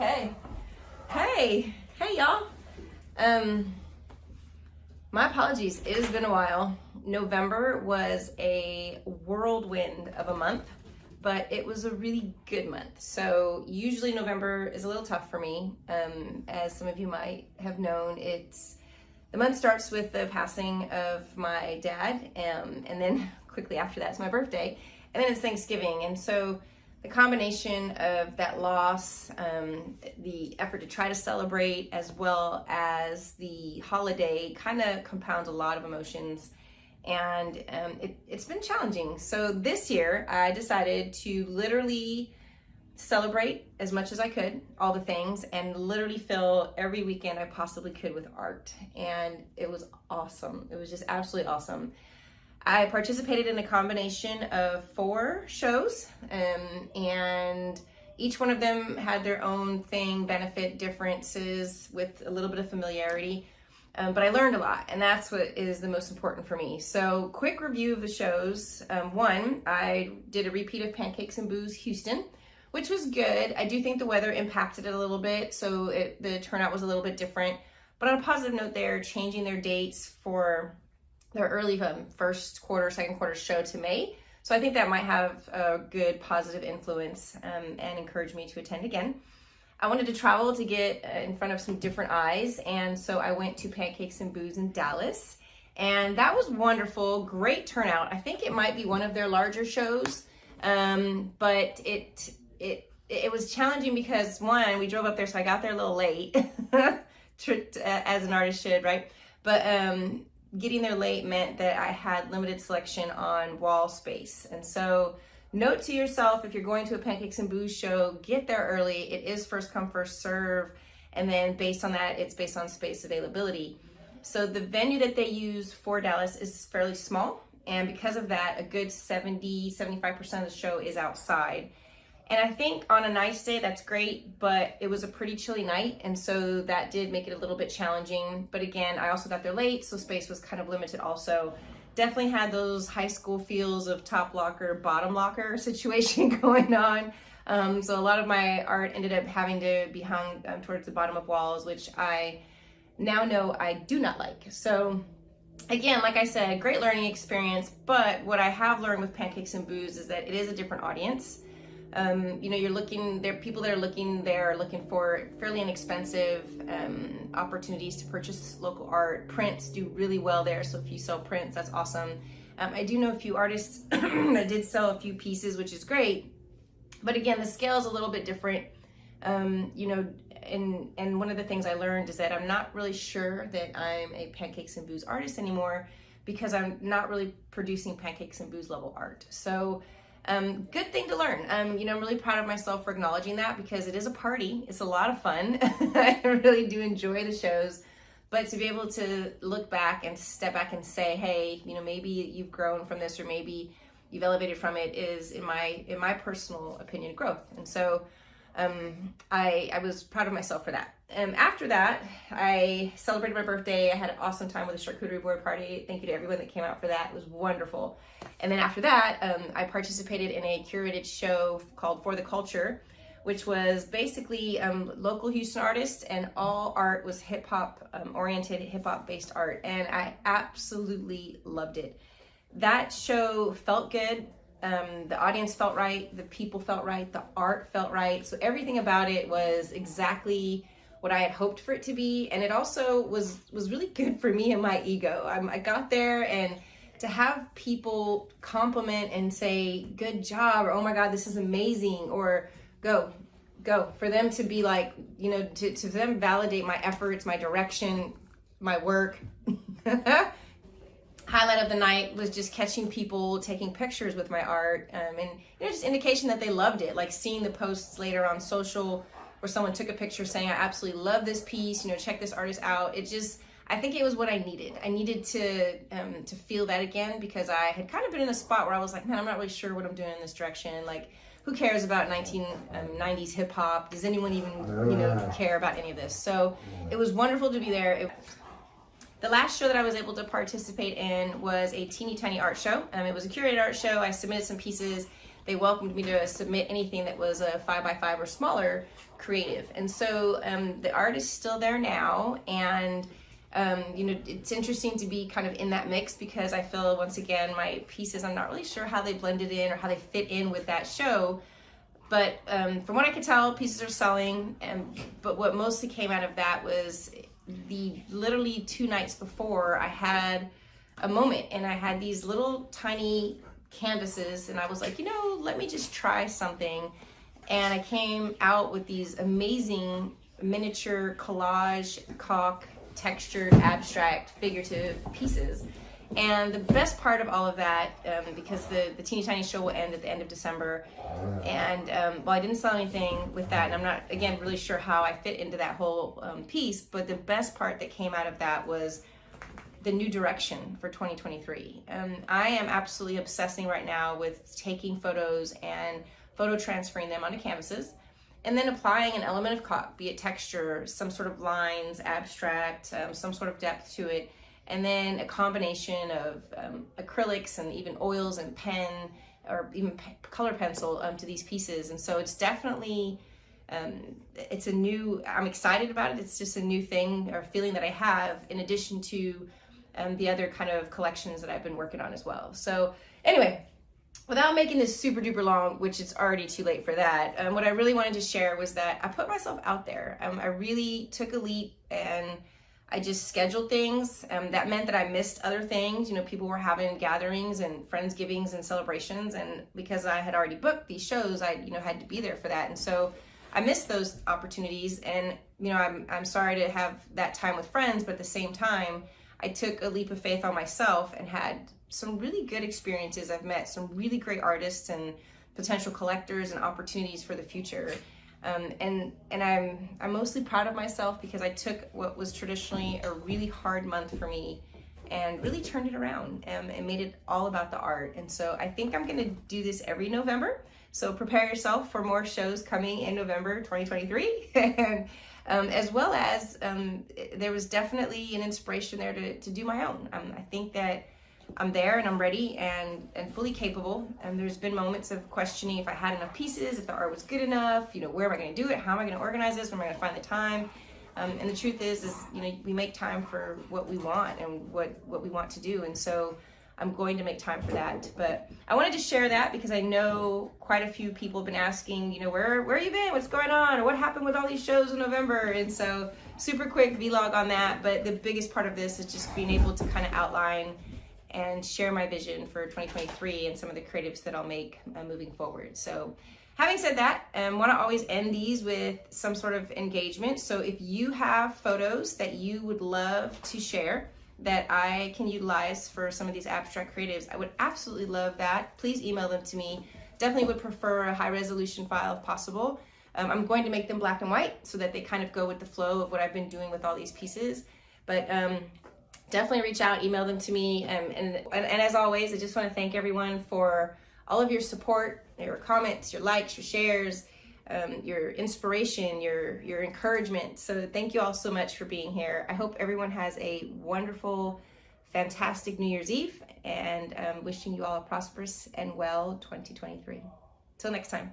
Okay. Hey y'all. My apologies, it has been a while. November was a whirlwind of a month, but it was a really good month. So usually November is a little tough for me. As some of you might have known, the month starts with the passing of my dad, and then quickly after that it's my birthday, and then it's Thanksgiving. And so the combination of that loss, the effort to try to celebrate, as well as the holiday, kind of compounds a lot of emotions, and it's been challenging. So this year I decided to literally celebrate as much as I could, all the things, and literally fill every weekend I possibly could with art. And it was awesome. It was just absolutely awesome. I participated in a combination of 4 shows, and each one of them had their own thing, benefit, differences with a little bit of familiarity. But I learned a lot, and that's what is the most important for me. So quick review of the shows. One, I did a repeat of Pancakes and Booze Houston, which was good. I do think the weather impacted it a little bit, so the turnout was a little bit different. But on a positive note, they're changing their dates for their early first quarter, second quarter show to May. So I think that might have a good positive influence and encourage me to attend again. I wanted to travel to get in front of some different eyes, and so I went to Pancakes and Booze in Dallas, and that was wonderful. Great turnout. I think it might be one of their larger shows, but it was challenging because, one, we drove up there, so I got there a little late, as an artist should, right? But getting there late meant that I had limited selection on wall space. And so note to yourself, if you're going to a Pancakes and Booze show, get there early. It is first come, first serve. And then based on that, it's based on space availability. So the venue that they use for Dallas is fairly small. And because of that, a good 75% of the show is outside. And I think on a nice day, that's great, but it was a pretty chilly night, and so that did make it a little bit challenging. But again, I also got there late, so space was kind of limited also. Definitely had those high school feels of top locker, bottom locker situation going on. So a lot of my art ended up having to be hung towards the bottom of walls, which I now know I do not like. So again, like I said, great learning experience, but what I have learned with Pancakes and Booze is that it is a different audience. You're looking there, people that are looking there are looking for fairly inexpensive opportunities to purchase local art. Prints do really well there, so if you sell prints, that's awesome. I do know a few artists that did sell a few pieces, which is great, but again, the scale is a little bit different. And one of the things I learned is that I'm not really sure that I'm a Pancakes and Booze artist anymore, because I'm not really producing Pancakes and Booze level art. So good thing to learn. I'm really proud of myself for acknowledging that, because it is a party. It's a lot of fun. I really do enjoy the shows, but to be able to look back and step back and say, hey, maybe you've grown from this, or maybe you've elevated from it, is in my personal opinion, growth. And so I was proud of myself for that. After that, I celebrated my birthday. I had an awesome time with a charcuterie board party. Thank you to everyone that came out for that. It was wonderful. And then after that, I participated in a curated show called For the Culture, which was basically local Houston artists, and all art was hip-hop oriented, hip-hop based art. And I absolutely loved it. That show felt good. The audience felt right. The people felt right. The art felt right. So everything about it was exactly what I had hoped for it to be. And it also was really good for me and my ego. I got there, and to have people compliment and say, good job, or oh my God, this is amazing, or go, for them to be like, to them validate my efforts, my direction, my work. Highlight of the night was just catching people taking pictures with my art, and just indication that they loved it, like seeing the posts later on social where someone took a picture saying, I absolutely love this piece, check this artist out. I think it was what I needed. I needed to feel that again, because I had kind of been in a spot where I was like, man, I'm not really sure what I'm doing in this direction. Like, who cares about 1990s hip hop? Does anyone even care about any of this? So it was wonderful to be there. The last show that I was able to participate in was a teeny tiny art show. It was a curated art show. I submitted some pieces, they welcomed me to submit anything that was a 5x5 or smaller creative. And so the art is still there now, and you know, it's interesting to be kind of in that mix, because I feel, once again, my pieces, I'm not really sure how they blended in or how they fit in with that show. But from what I could tell, pieces are selling. But what mostly came out of that was literally 2 nights before, I had a moment, and I had these little tiny canvases, and I was like, you know, let me just try something. And I came out with these amazing miniature collage, caulk, textured, abstract, figurative pieces. And the best part of all of that, because the teeny tiny show will end at the end of December, and well, I didn't sell anything with that, and I'm not, again, really sure how I fit into that whole piece, but the best part that came out of that was the new direction for 2023. I am absolutely obsessing right now with taking photos and photo transferring them onto canvases, and then applying an element of caulk, be it texture, some sort of lines, abstract, some sort of depth to it, and then a combination of acrylics and even oils and pen, or even color pencil to these pieces. And so it's definitely, it's a new, I'm excited about it. It's just a new thing or feeling that I have, in addition to the other kind of collections that I've been working on as well. So anyway, without making this super duper long, which it's already too late for that, what I really wanted to share was that I put myself out there. I really took a leap, and I just scheduled things. That meant that I missed other things. You know, people were having gatherings and friendsgivings and celebrations, and because I had already booked these shows, I, you know, had to be there for that. And so I missed those opportunities, and you know, I'm sorry to have that time with friends, but at the same time, I took a leap of faith on myself and had some really good experiences. I've met some really great artists and potential collectors and opportunities for the future. And I'm mostly proud of myself, because I took what was traditionally a really hard month for me and really turned it around and made it all about the art. And so I think I'm gonna do this every November. So prepare yourself for more shows coming in November 2023. And as well as there was definitely an inspiration there to do my own. I think that I'm there and I'm ready and fully capable. And there's been moments of questioning if I had enough pieces, if the art was good enough, you know, where am I going to do it? How am I going to organize this? Where am I going to find the time? And the truth is, you know, we make time for what we want and what we want to do. And so I'm going to make time for that. But I wanted to share that because I know quite a few people have been asking, you know, where you been? What's going on? Or what happened with all these shows in November? And so super quick vlog on that. But the biggest part of this is just being able to kind of outline and share my vision for 2023 and some of the creatives that I'll make moving forward. So having said that, want to always end these with some sort of engagement. So if you have photos that you would love to share that I can utilize for some of these abstract creatives, I would absolutely love that. Please email them to me. Definitely would prefer a high resolution file if possible. I'm going to make them black and white so that they kind of go with the flow of what I've been doing with all these pieces. But definitely reach out, email them to me. And as always, I just want to thank everyone for all of your support, your comments, your likes, your shares, your inspiration, your encouragement. So thank you all so much for being here. I hope everyone has a wonderful, fantastic New Year's Eve, and wishing you all a prosperous and well 2023. Till next time.